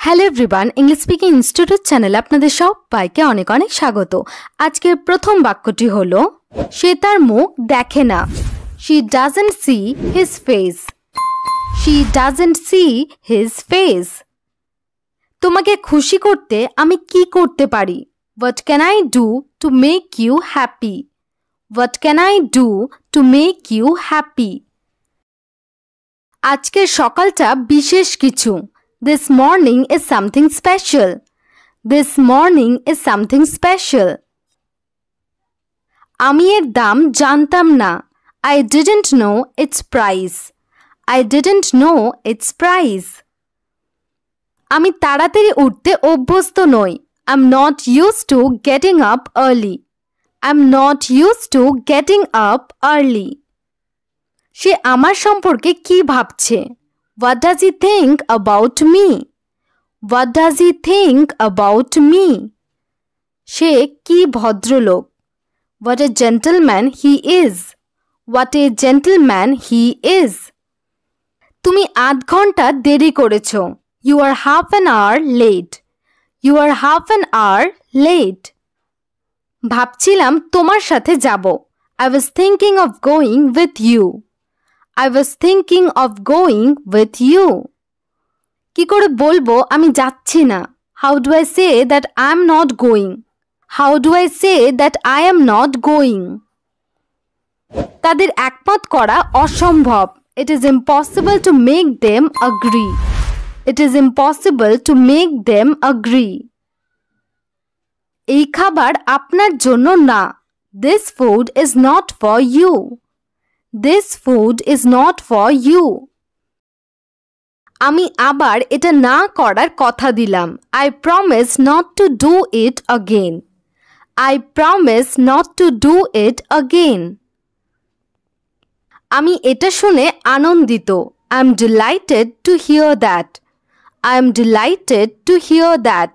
Hello everyone, English speaking institute চ্যানেলে আপনাদের সবাইকে অনেক অনেক স্বাগত। আজকের প্রথম বাক্যটি হলো সে তার মুখ দেখে না। She doesn't see his face. She doesn't see his face. তোমাকে খুশি করতে আমি কি করতে পারি? What can I do to make you happy? What can I do to make you happy? আজকের সকালটা বিশেষ কিছু। This morning is something special. This morning is something special. আমি এর দাম জানতাম না। I didn't know its price. I didn't know its price. আমি তাড়াতাড়ি উঠতে অভ্যস্ত নই। I'm not used to getting up early. I'm not used to getting up early. সে আমার সম্পর্কে কি ভাবছে? What does he think about me? What does he think about me? সে কি ভদ্রলোক? What a gentleman he is. What a gentleman he is. তুমি ৮ ঘন্টা দেরি করেছো। You are half an hour late. You are half an hour late. ভাবছিলাম তোমার সাথে যাব। I was thinking of going with you. I was thinking of going with you. কি করে বলবো আমি যাচ্ছি না? How do I say that I am not going? How do I say that I am not going? তাদের একমত করা অসম্ভব। It is impossible to make them agree. It is impossible to make them agree. এই খাবার আপনার জন্য না। This food is not for you. This food is not for you. আমি আবার এটা না করার কথা দিলাম। I promise not to do it again. I promise not to do it again. আমি এটা শুনে আনন্দিত। I am delighted to hear that. I am delighted to hear that.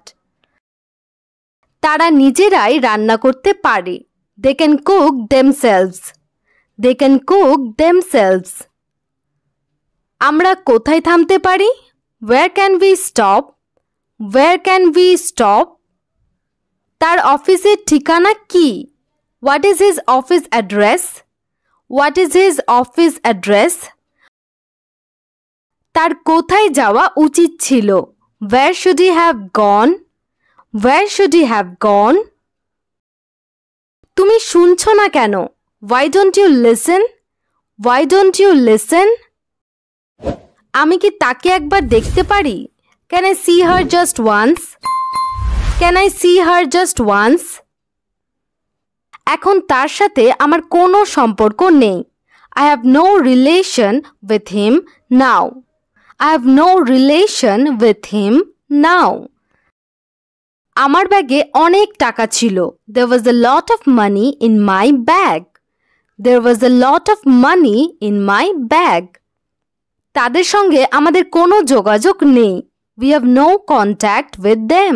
তারা নিজেরাই রান্না করতে পারে। They can cook themselves. They can cook themselves. আমরা কোথায় থামতে পারি? Where can we stop? Where can we stop? তার অফিসের ঠিকানা কি? What is his office address? What is his office address? তার কোথায় যাওয়া উচিত ছিল? Where should he have gone? Where should he have gone? তুমি শুনছো না কেন? Why don't you listen? Why don't you listen? আমি কি তাকে একবার দেখতে পারি? Can I see her just once? Can I see her just once? এখন তার সাথে আমার কোনো সম্পর্ক নেই। I have no relation with him now. I have no relation with him now. আমার ব্যাগে অনেক টাকা ছিল। There was a lot of money in my bag. There was a lot of money in my bag. তাদের সঙ্গে আমাদের কোনো যোগাযোগ নেই। We have no contact with them.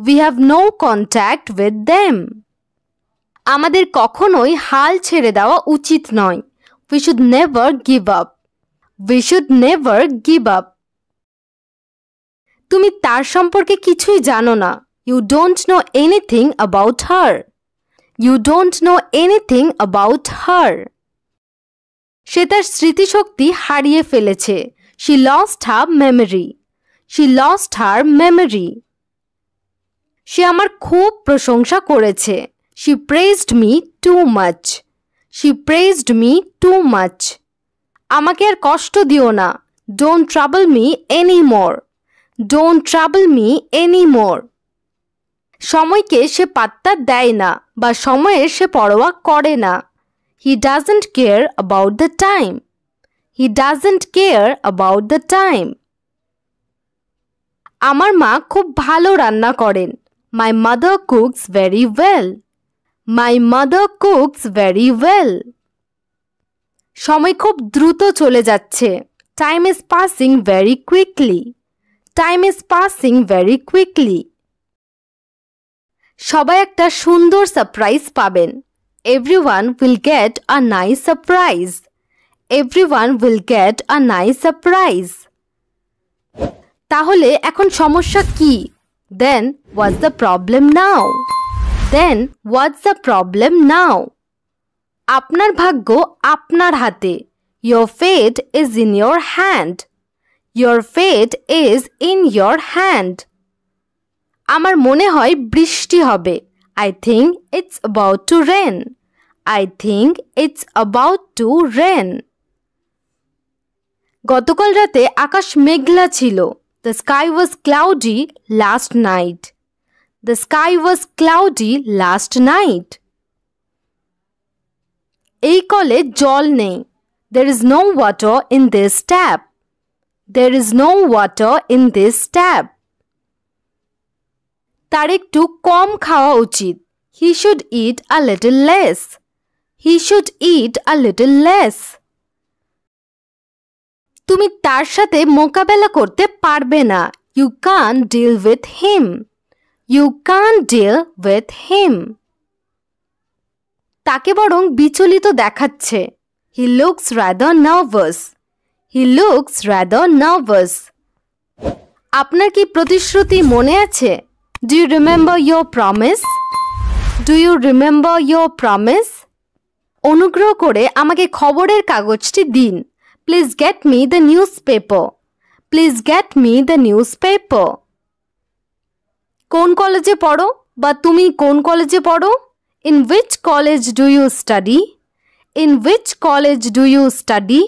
We have no contact with them. আমাদের কখনোই হাল ছেড়ে দেওয়া উচিত নয়। We should never give up. We should never give up. তুমি তার সম্পর্কে কিছুই জানো না। You don't know anything about her. You don't know anything about her. সে তার স্মৃতিশক্তি হারিয়ে ফেলেছে। She lost her memory. She lost her memory. সে আমার খুব প্রশংসা করেছে। She praised me too much. She praised me too much. আমাকে আর কষ্ট দিও না। Don't trouble me anymore. Don't trouble me anymore. সময়কে সে পাত্তা দেয় না বা সময়ের সে পরোয়া করে না। He doesn't care about the time. He doesn't care about the time. আমার মা খুব ভালো রান্না করেন। My mother cooks very well. My mother cooks very well. সময় খুব দ্রুত চলে যাচ্ছে। Time is passing very quickly. Time is passing very quickly. সবাই একটা সুন্দর সারপ্রাইজ পাবেন। Everyone will get a nice surprise. Everyone will get a nice surprise. তাহলে এখন সমস্যা কি? Then what's the problem now? Then what's the problem now? আপনার ভাগ্য আপনার হাতে। Your fate is in your hand. Your fate is in your hand. আমার মনে হয় বৃষ্টি হবে। I think it's about to rain. I think it's about to rain. গতকাল রাতে আকাশ মেঘলা ছিল। The sky was cloudy last night. The sky was cloudy last night. এই কলে জল নেই। There is no water in this tap. There is no water in this tap. তার একটু কম খাওয়া উচিত। He should eat a little less. He should eat a little less. তুমি তার সাথে মোকাবেলা করতে পারবে না। You can't deal with him. You can't deal with him. তাকে বরং বিচলিত দেখাচ্ছে। He looks rather nervous. He looks rather nervous. আপনার কি প্রতিশ্রুতি মনে আছে? Do you remember your promise? Do you remember your promise? অনুগ্রহ করে আমাকে খবরের কাগজটি দিন। Please get me the newspaper. Please get me the newspaper. কোন কলেজে পড়ো? বা তুমি কোন কলেজে পড়ো? In which college do you study? In which college do you study?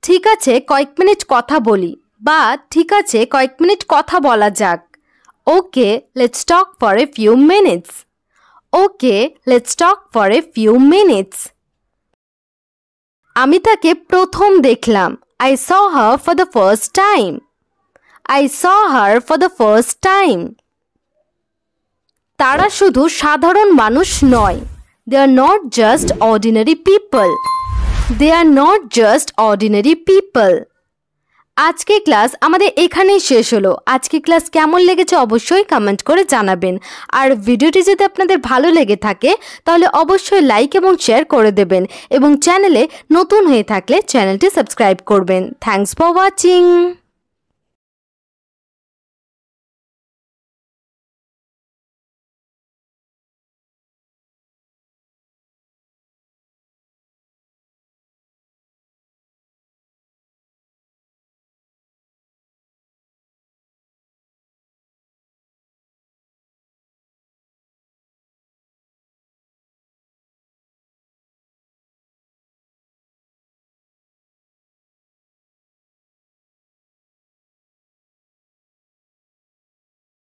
ঠিক আছে কয়েক মিনিট কথা বলি। বা ঠিক আছে কয়েক মিনিট কথা বলা যাক। Okay, let's talk for a few minutes. Okay, let's talk for a few minutes. আমি তাকে প্রথম দেখলাম। I saw her for the first time. I saw her for the first time. তারা শুধু সাধারণ মানুষ নয়। They are not just ordinary people. They are not just ordinary people. আজকে ক্লাস আমাদের এখানেই শেষ হলো। আজকে ক্লাস কেমন লেগেছে অবশ্যই কমেন্ট করে জানাবেন। আর ভিডিওটি যদি আপনাদের ভালো লেগে থাকে তাহলে অবশ্যই লাইক এবং শেয়ার করে দেবেন এবং চ্যানেলে নতুন হয়ে থাকলে চ্যানেলটি সাবস্ক্রাইব করবেন। Thanks for watching.